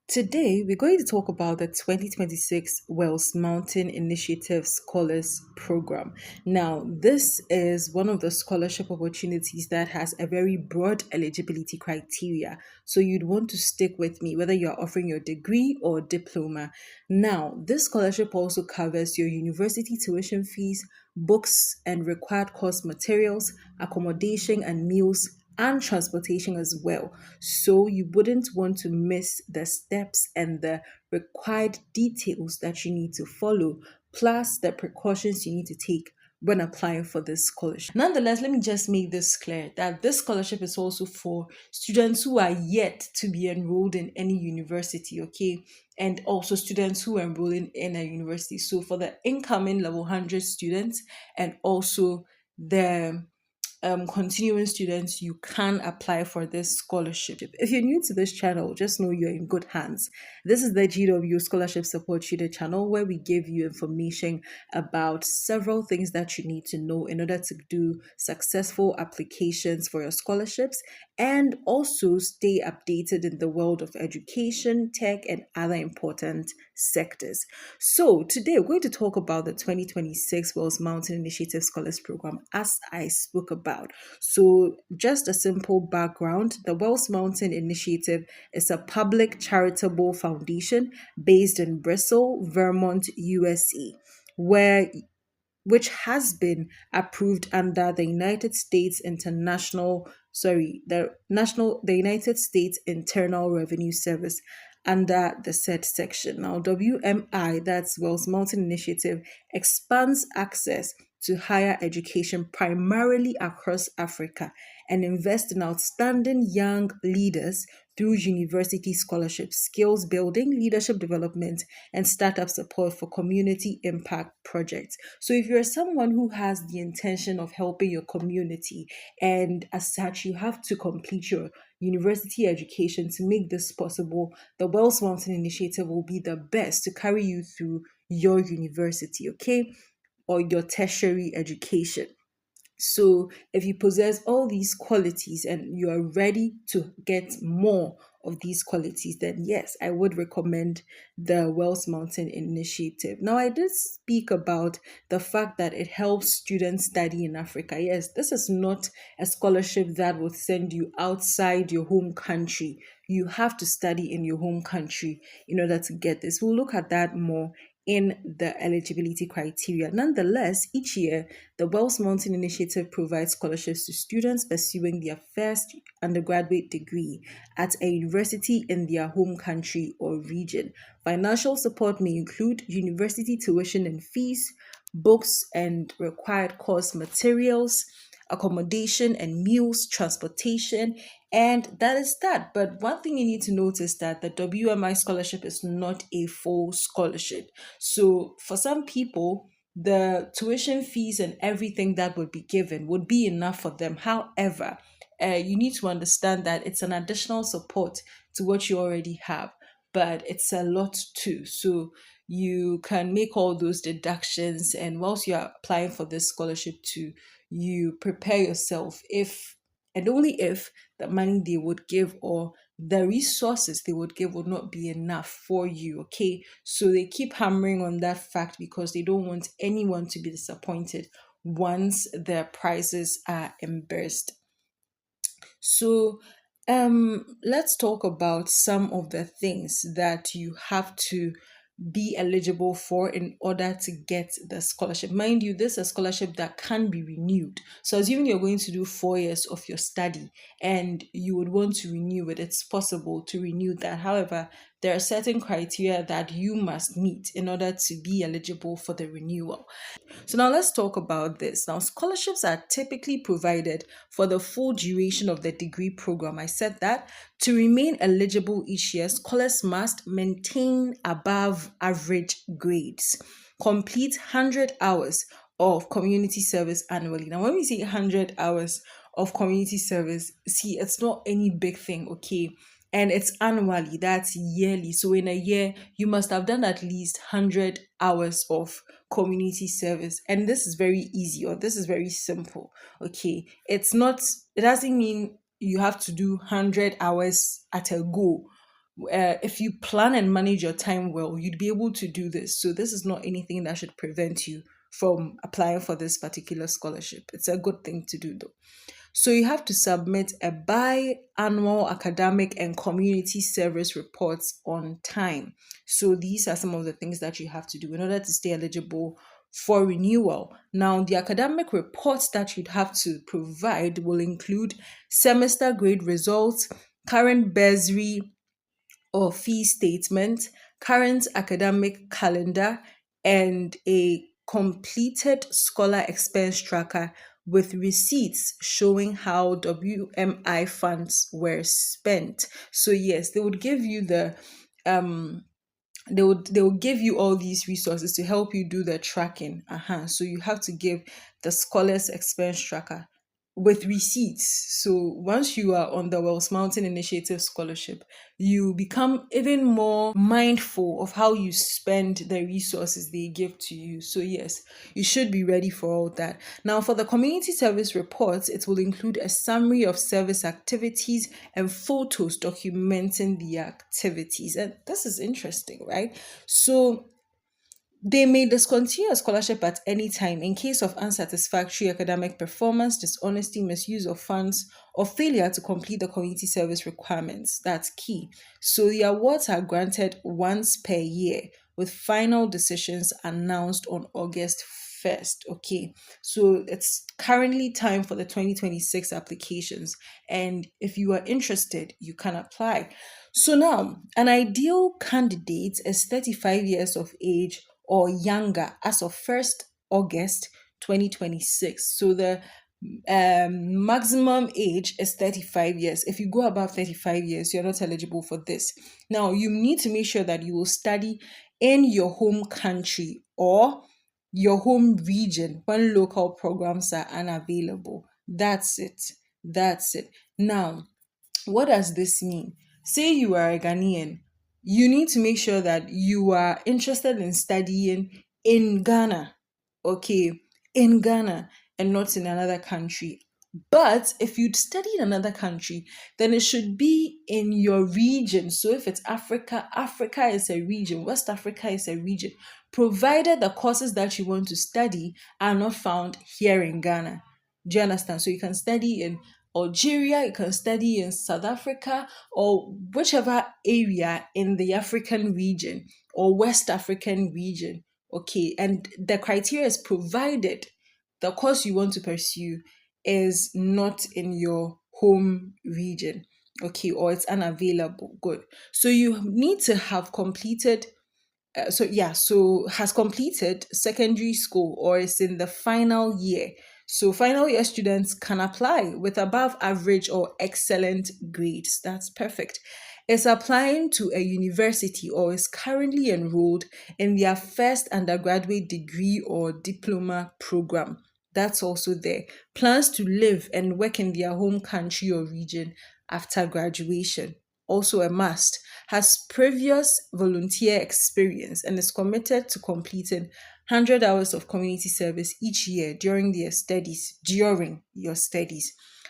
Today, we're going to talk about the 2026 Wells Mountain Initiative Scholars Program. Now, this is one of the scholarship opportunities that has a very broad eligibility criteria. So, you'd want to stick with me whether you're offering your degree or diploma. Now, this scholarship also covers your university tuition fees, books and required course materials, accommodation and meals, and transportation as well. So you wouldn't want to miss the steps and the required details that you need to follow, plus the precautions you need to take when applying for this scholarship. Nonetheless, let me just make this clear that this scholarship is also for students who are yet to be enrolled in any university, okay? And also students who are enrolling in a university. So for the incoming level 100 students and also the continuing students, you can apply for this scholarship. If you're new to this channel, just know you're in good hands. This is the G.W.O Scholarship Support Tutor channel where we give you information about several things that you need to know in order to do successful applications for your scholarships and also stay updated in the world of education, tech, and other important sectors. So, today we're going to talk about the 2026 Wells Mountain Initiative Scholars Program, as I spoke about. So, just a simple background: the Wells Mountain Initiative is a public charitable foundation based in Bristol, Vermont, USA, where which has been approved under the the United States Internal Revenue Service under the said section. Now, WMI, that's Wells Mountain Initiative, expands access to higher education primarily across Africa and invest in outstanding young leaders through university scholarships, skills building, leadership development, and startup support for community impact projects. So, if you're someone who has the intention of helping your community, and as such, you have to complete your university education to make this possible, the Wells Mountain Initiative will be the best to carry you through your university, okay, or your tertiary education. So, if you possess all these qualities and you are ready to get more of these qualities, then yes, I would recommend the Wells Mountain Initiative. Now, I did speak about the fact that it helps students study in Africa. Yes, this is not a scholarship that will send you outside your home country. You have to study in your home country in order to get this. We'll look at that more in the eligibility criteria. Nonetheless, each year, the Wells Mountain Initiative provides scholarships to students pursuing their first undergraduate degree at a university in their home country or region. Financial support may include university tuition and fees, books and required course materials, accommodation and meals, transportation, and that is that. But one thing you need to notice that the WMI scholarship is not a full scholarship. So for some people, the tuition fees and everything that would be given would be enough for them. However, you need to understand that it's an additional support to what you already have, but it's a lot too. So you can make all those deductions, and whilst you are applying for this scholarship too, you prepare yourself if and only if the money they would give or the resources they would give would not be enough for you, okay? So they keep hammering on that fact because they don't want anyone to be disappointed once their prices are embarrassed. So, let's talk about some of the things that you have to be eligible for in order to get the scholarship. Mind you, this is a scholarship that can be renewed. So, assuming you're going to do 4 years of your study and you would want to renew it, it's possible to renew that. However, there are certain criteria that you must meet in order to be eligible for the renewal. So now let's talk about this. Now, scholarships are typically provided for the full duration of the degree program. I said that to remain eligible each year, scholars must maintain above average grades, complete 100 hours of community service annually. Now, when we say 100 hours of community service, see, it's not any big thing, okay? And it's annually, that's yearly. So in a year, you must have done at least 100 hours of community service. And this is very easy, or this is very simple, okay? It doesn't mean you have to do 100 hours at a go. if you plan and manage your time well, you'd be able to do this. So this is not anything that should prevent you from applying for this particular scholarship. It's a good thing to do though. So you have to submit a biannual academic and community service reports on time. So these are some of the things that you have to do in order to stay eligible for renewal. Now, the academic reports that you'd have to provide will include semester grade results, current bursary or fee statement, current academic calendar, and a completed scholar expense tracker with receipts showing how WMI funds were spent. So yes, they would give you the um they will give you all these resources to help you do the tracking. So you have to give the scholars expense tracker with receipts. So once you are on the Wells Mountain Initiative scholarship, you become even more mindful of how you spend the resources they give to you. So yes, you should be ready for all that. Now, for the community service reports, it will include a summary of service activities and photos documenting the activities. And this is interesting, right? So they may discontinue a scholarship at any time in case of unsatisfactory academic performance, dishonesty, misuse of funds, or failure to complete the community service requirements. That's key. So the awards are granted once per year, with final decisions announced on August 1st. Okay, so it's currently time for the 2026 applications, and if you are interested, you can apply. So now, an ideal candidate is 35 years of age or younger as of 1st August 2026. So the maximum age is 35 years. If you go above 35 years, you're not eligible for this. Now, you need to make sure that you will study in your home country or your home region when local programs are unavailable. That's it. That's it. Now, what does this mean? Say you are a Ghanaian, you need to make sure that you are interested in studying in Ghana, okay, in Ghana and not in another country. But if you'd study in another country, then it should be in your region. So if it's Africa, Africa is a region, West Africa is a region, provided the courses that you want to study are not found here in Ghana. Do you understand? So you can study in Algeria, you can study in South Africa, or whichever area in the African region or West African region. Okay, and the criteria is provided the course you want to pursue is not in your home region, okay, or it's unavailable. Good. So you need to have completed so has completed secondary school or is in the final year. So final year students can apply with above average or excellent grades. That's perfect. Is applying to a university or is currently enrolled in their first undergraduate degree or diploma program. That's also there. Plans to live and work in their home country or region after graduation. Also a must. Has previous volunteer experience and is committed to completing 100 hours of community service each year during your studies.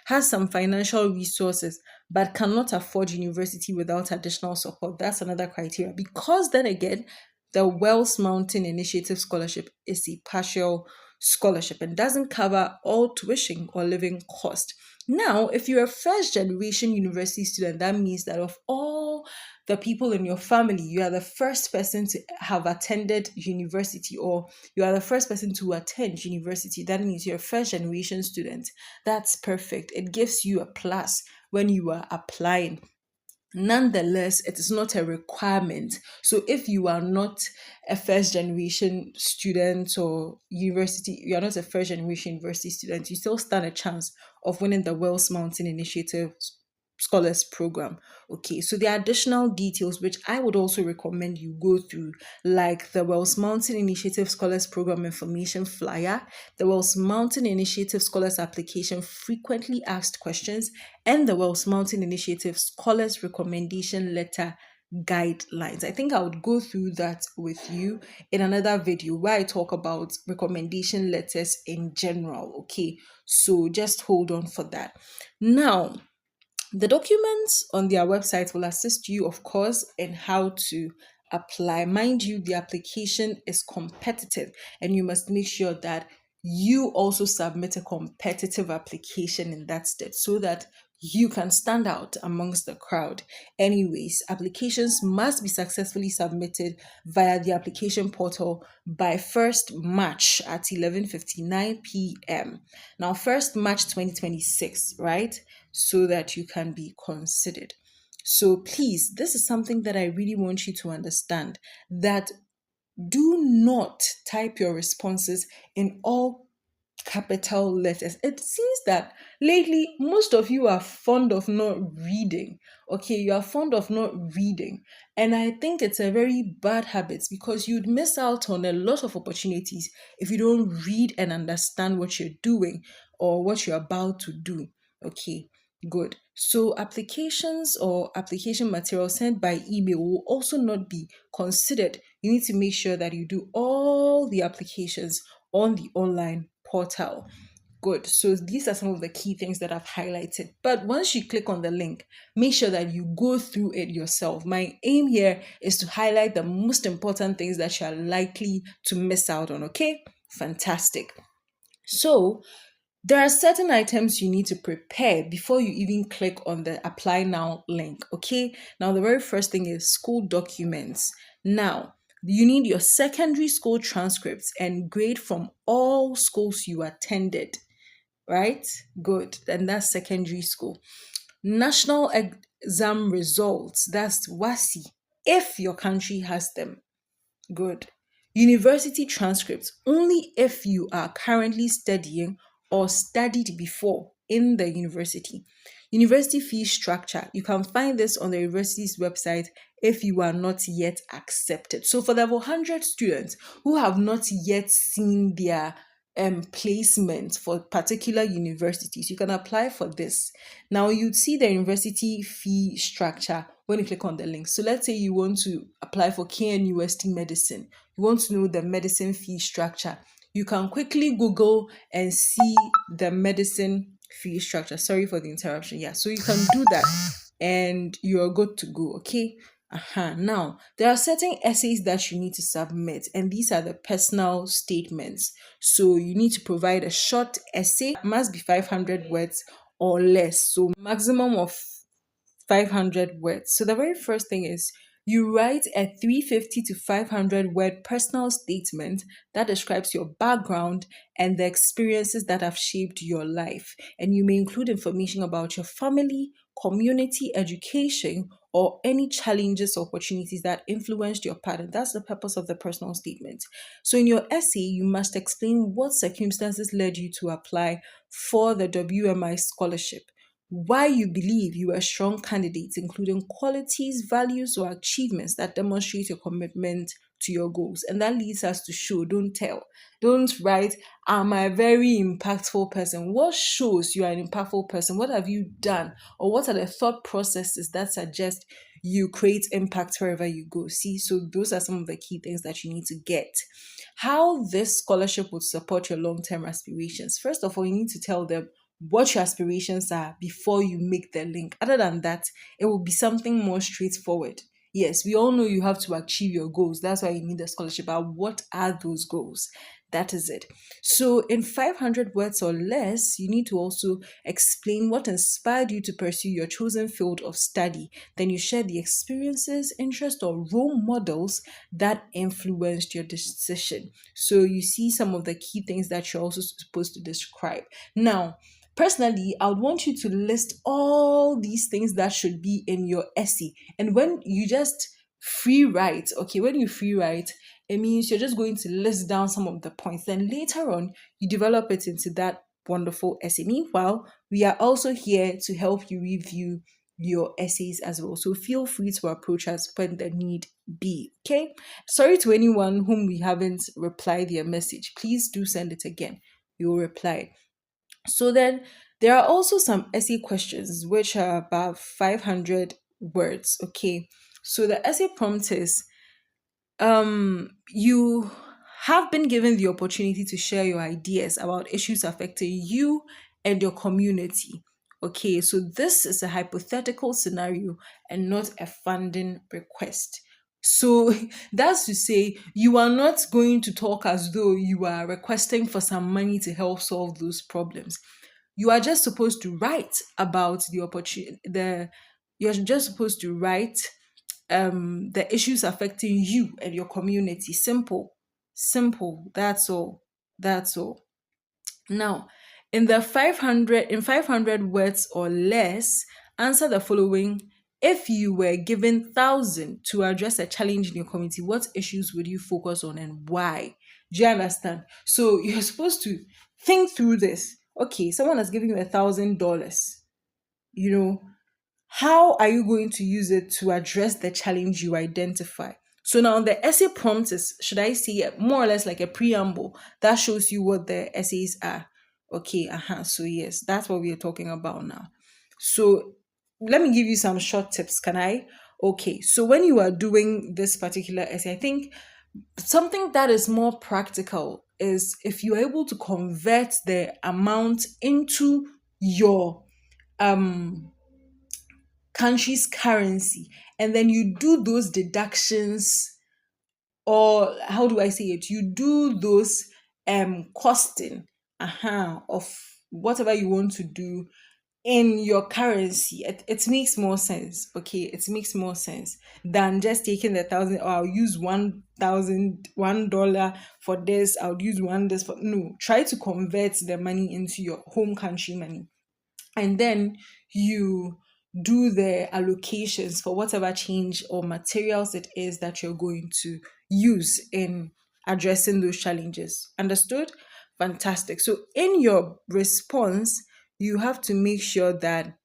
Has some financial resources but cannot afford university without additional support. That's another criteria. Because then again, the Wells Mountain Initiative Scholarship is a partial scholarship and doesn't cover all tuition or living cost. Now, if you're a first generation university student, that means that of all the people in your family, you are the first person to have attended university or you are the first person to attend university. That means you're a first generation student. That's perfect. It gives you a plus when you are applying. Nonetheless, it is not a requirement. So if you are not a first generation student or you are not a first generation university student, you still stand a chance of winning the Wells Mountain Initiative Scholars Program. Okay, so there are additional details which I would also recommend you go through, like the Wells Mountain Initiative Scholars Program information flyer, the Wells Mountain Initiative Scholars Application frequently asked questions, and the Wells Mountain Initiative Scholars Recommendation Letter guidelines. I think I would go through that with you in another video where I talk about recommendation letters in general. Okay, so just hold on for that. Now, The documents on their website will assist you, of course, in how to apply. Mind you, the application is competitive, and you must make sure that you also submit a competitive application in that state so that you can stand out amongst the crowd. Anyways, applications must be successfully submitted via the application portal by 1st March at 11:59 p.m. Now, 1st March 2026, right? So that you can be considered. So please, this is something that I really want you to understand, that do not type your responses in all capital letters. It seems that lately most of you are fond of not reading. Okay, you are fond of not reading. And I think it's a very bad habit because you'd miss out on a lot of opportunities if you don't read and understand what you're doing or what you're about to do. Okay, good. So applications or application material sent by email will also not be considered. You need to make sure that you do all the applications on the online portal. Good. So these are some of the key things that I've highlighted. But once you click on the link, make sure that you go through it yourself. My aim here is to highlight the most important things that you are likely to miss out on. Okay? Fantastic. So there are certain items you need to prepare before you even click on the apply now link. Okay. Now, the very first thing is school documents. Now, you need your secondary school transcripts and grade from all schools you attended, right? Good. And that's secondary school. National exam results, that's WASI, if your country has them. Good. University transcripts only if you are currently studying or studied before in the university. University fee structure. You can find this on the university's website if you are not yet accepted. So for the 100 students who have not yet seen their placement for particular universities, you can apply for this. Now you'd see the university fee structure when you click on the link. So let's say you want to apply for KNUST medicine. You want to know the medicine fee structure. You can quickly Google and see the medicine fee structure. Sorry for the interruption. Yeah, so you can do that and you're good to go. Okay. Now, there are certain essays that you need to submit, and these are the personal statements. So, you need to provide a short essay, it must be 500 words or less. So, maximum of 500 words. So the very first thing is you write a 350 to 500 word personal statement that describes your background and the experiences that have shaped your life. And you may include information about your family, community, education, or any challenges or opportunities that influenced your path. And that's the purpose of the personal statement. So in your essay, you must explain what circumstances led you to apply for the WMI scholarship, why you believe you are a strong candidate, including qualities, values, or achievements that demonstrate your commitment to your goals. And that leads us to show, don't tell. Don't write, I'm a very impactful person. What shows you are an impactful person? What have you done? Or what are the thought processes that suggest you create impact wherever you go? See, so those are some of the key things that you need to get. How this scholarship would support your long term aspirations. First of all, you need to tell them what your aspirations are before you make the link. Other than that, it will be something more straightforward. Yes, we all know you have to achieve your goals. That's why you need a scholarship. But what are those goals? That is it. So, in 500 words or less, you need to also explain what inspired you to pursue your chosen field of study. Then you share the experiences, interests, or role models that influenced your decision. So, you see some of the key things that you're also supposed to describe. Now, personally, I would want you to list all these things that should be in your essay. And when you just free write, okay, when you free write, it means you're just going to list down some of the points. Then later on, you develop it into that wonderful essay. Meanwhile, we are also here to help you review your essays as well. So feel free to approach us when the need be. Okay. Sorry to anyone whom we haven't replied their message. Please do send it again. We will reply. So then there are also some essay questions which are about 500 words. Okay. So the essay prompt is you have been given the opportunity to share your ideas about issues affecting you and your community. Okay, so this is a hypothetical scenario and not a funding request. So that's to say, you are not going to talk as though you are requesting for some money to help solve those problems. You are just supposed to write about the opportunity, you're just supposed to write the issues affecting you and your community. Simple. Simple. That's all. That's all. Now, in 500 words or less, answer the following. If you were given 1,000 to address a challenge in your community, what issues would you focus on and why? Do you understand? So you're supposed to think through this. Okay, someone has given you $1,000. You know, how are you going to use it to address the challenge you identify? So now the essay prompt is, should I say, more or less like a preamble that shows you what the essays are. Okay, so yes, that's what we are talking about now. So let me give you some short tips, can I? Okay, so when you are doing this particular essay, I think something that is more practical is if you're able to convert the amount into your um country's currency, and then you do those deductions, or how do I say it, you do those costing of whatever you want to do in your currency. It makes more sense. Okay, it makes more sense than just taking the thousand, or I'll use $1,001 for this, I'll use one this for no. Try to convert the money into your home country money, and then you do the allocations for whatever change or materials it is that you're going to use in addressing those challenges. Understood? Fantastic. So in your response, you have to make sure that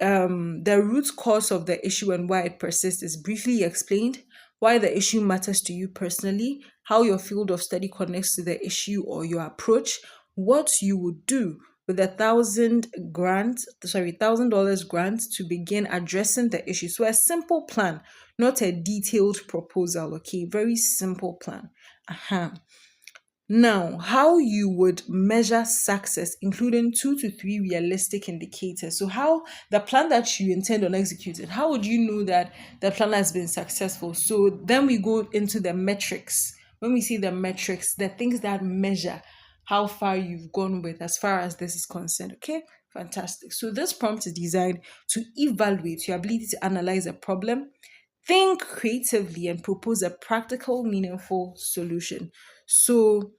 the root cause of the issue and why it persists is briefly explained, why the issue matters to you personally, how your field of study connects to the issue or your approach, what you would do with $1,000 grant to begin addressing the issue. So a simple plan, not a detailed proposal. Okay, very simple plan. Now, how you would measure success, including 2 to 3 realistic indicators. So, how the plan that you intend on executing, how would you know that the plan has been successful? So, then we go into the metrics. When we see the metrics, the things that measure how far you've gone with as far as this is concerned. Okay, fantastic. So, this prompt is designed to evaluate your ability to analyze a problem, think creatively, and propose a practical, meaningful solution. So,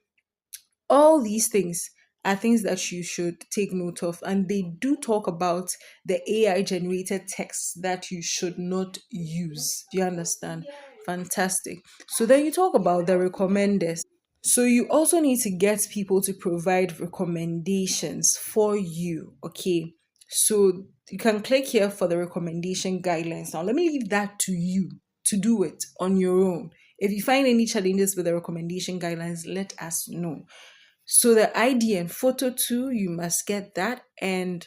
all these things are things that you should take note of, and they do talk about the AI generated text that you should not use. Do you understand? Fantastic. So then you talk about the recommenders. So you also need to get people to provide recommendations for you. Okay. So you can click here for the recommendation guidelines. Now let me leave that to you to do it on your own. If you find any challenges with the recommendation guidelines, let us know. So the ID and photo too, you must get that. And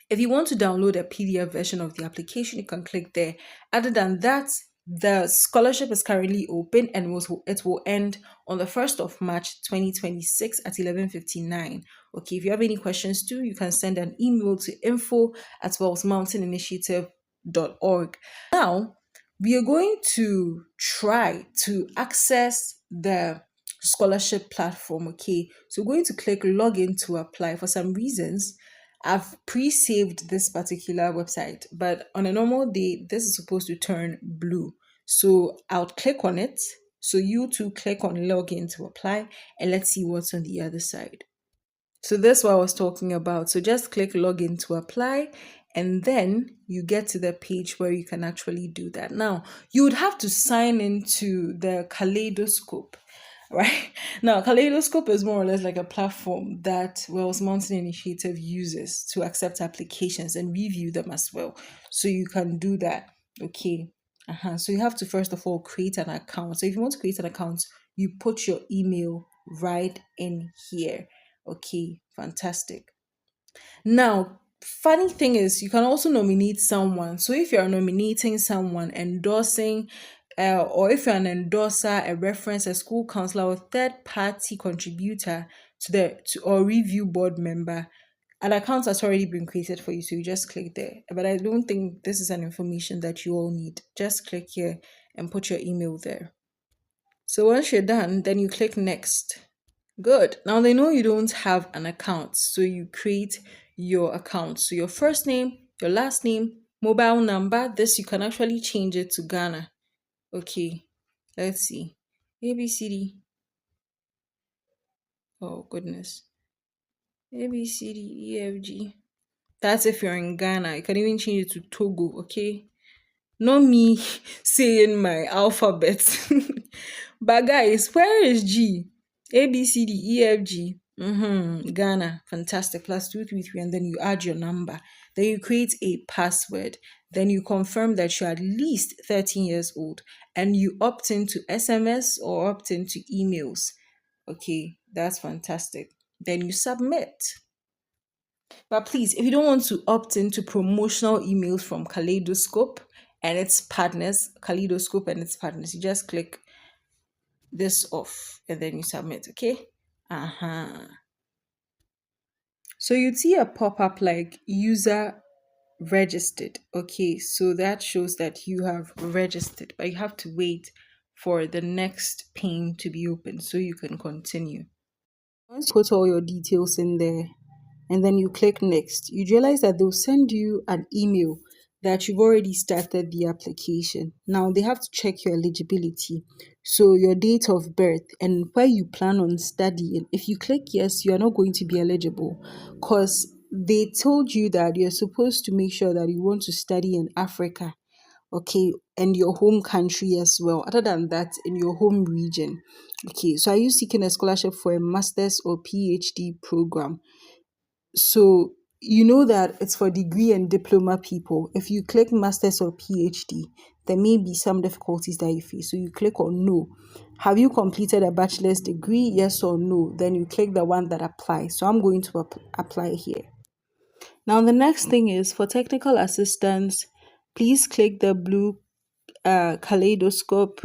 if you want to download a PDF version of the application, you can click there. Other than that, the scholarship is currently open and it will end on the 1st of March 2026 at 11:59. Okay, if you have any questions too, you can send an email to info@wellsmountaininitiative.org. Now, we are going to try to access the scholarship platform. Okay, so we're going to click login to apply. For some reasons, I've pre-saved this particular website, but on a normal day, this is supposed to turn blue. So I'll click on it. So you too click on login to apply, and let's see what's on the other side. So that's what I was talking about. So just click login to apply, and then you get to the page where you can actually do that. Now, you would have to sign into the Kaleidoscope, right? Now, Kaleidoscope is more or less like a platform that Wells Mountain Initiative uses to accept applications and review them as well. So you can do that. Okay. So you have to first of all create an account. So if you want to create an account, you put your email right in here. Okay, fantastic. Now, funny thing is, you can also nominate someone. So if you're nominating someone, endorsing, or if you're an endorser, a reference, a school counselor, or third party contributor to or review board member, An account has already been created for you, so you just click there. But I don't think this is an information that you all need. Just click here and put your email there. So once you're done, then you click next. Good. Now they know you don't have an account, so you create your account. So your first name, your last name, mobile number. This you can actually change it to Ghana. Okay. Let's see. ABCD. Oh goodness. ABCDEFG. That's if you're in Ghana. You can even change it to Togo, okay? Not me saying my alphabet. But guys, where is G? A B C D E F G. Ghana. Fantastic. +233. And then you add your number. Then you create a password. Then you confirm that you're at least 13 years old. And you opt into SMS or opt into emails. Okay, that's fantastic. Then you submit. But please, if you don't want to opt into promotional emails from Kaleidoscope and its partners, you just click this off and then you submit, okay? So you'd see a pop-up like user registered. Okay, so that shows that you have registered, but you have to wait for the next pane to be open so you can continue. Once you put all your details in there and then you click next, you realize that they'll send you an email that you've already started the application. Now they have to check your eligibility. So your date of birth and where you plan on studying. If you click yes, you are not going to be eligible because they told you that you're supposed to make sure that you want to study in Africa, okay, and your home country as well. Other than that, in your home region. Okay, so are you seeking a scholarship for a master's or PhD program? So you know that it's for degree and diploma people. If you click master's or PhD, there may be some difficulties that you face. So you click on no. Have you completed a bachelor's degree? Yes or no. Then you click the one that applies. So I'm going to apply here. Now the next thing is for technical assistance, please click the blue kaleidoscope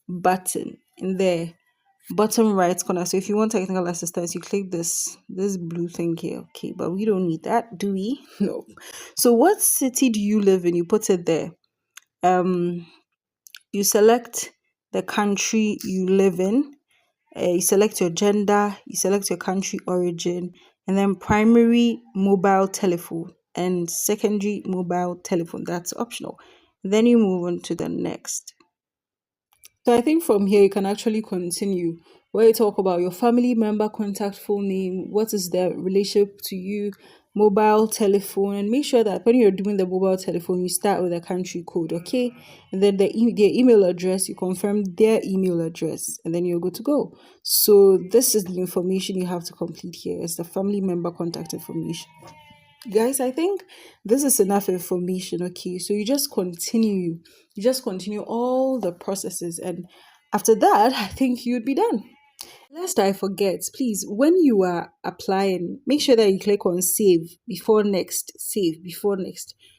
button in the bottom right corner. So if you want technical assistance, you click this blue thing here. Okay, but we don't need that, do we? No. So what city do you live in? You put it there. You select the country you live in. You select your gender, you select your country origin, and then primary mobile telephone and secondary mobile telephone. That's optional. Then you move on to the next. So I think from here you can actually continue where you talk about your family member contact full name, what is their relationship to you, mobile telephone, and make sure that when you're doing the mobile telephone, you start with a country code, okay? And then their email address, you confirm their email address, and then you're good to go. So this is the information you have to complete here. It's the family member contact information. Guys, I think this is enough information. Okay, so you just continue all the processes, and after that I think you'd be done. Lest I forget, please, when you are applying, make sure that you click on save before next,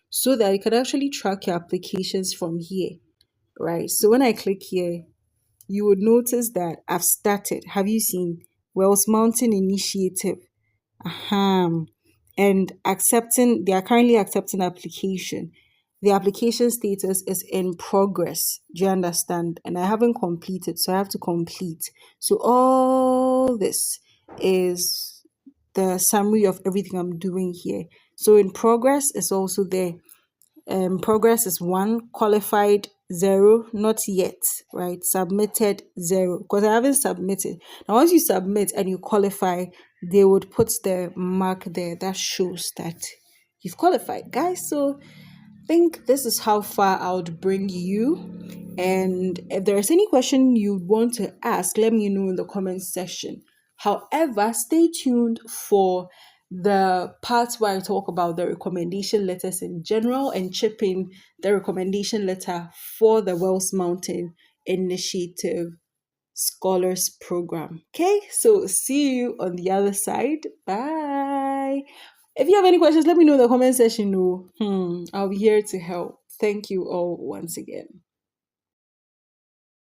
so that you can actually track your applications from here, right? So when I click here, you would notice that I've started. Have you seen Wells Mountain Initiative? And they are currently accepting application. The application status is in progress. Do you understand? And I haven't completed, so I have to complete. So all this is the summary of everything I'm doing here. So in progress is also there. Progress is 1, qualified 0, not yet, right? Submitted 0, because I haven't submitted. Now once you submit and you qualify, they would put the mark there that shows that you've qualified, guys. So I think this is how far I would bring you. And if there is any question you want to ask, let me know in the comment section. However, stay tuned for the parts where I talk about the recommendation letters in general and chip in the recommendation letter for the Wells Mountain Initiative Scholars Program. Okay, so see you on the other side. Bye. If you have any questions, let me know in the comment section. I'll be here to help. Thank you all once again.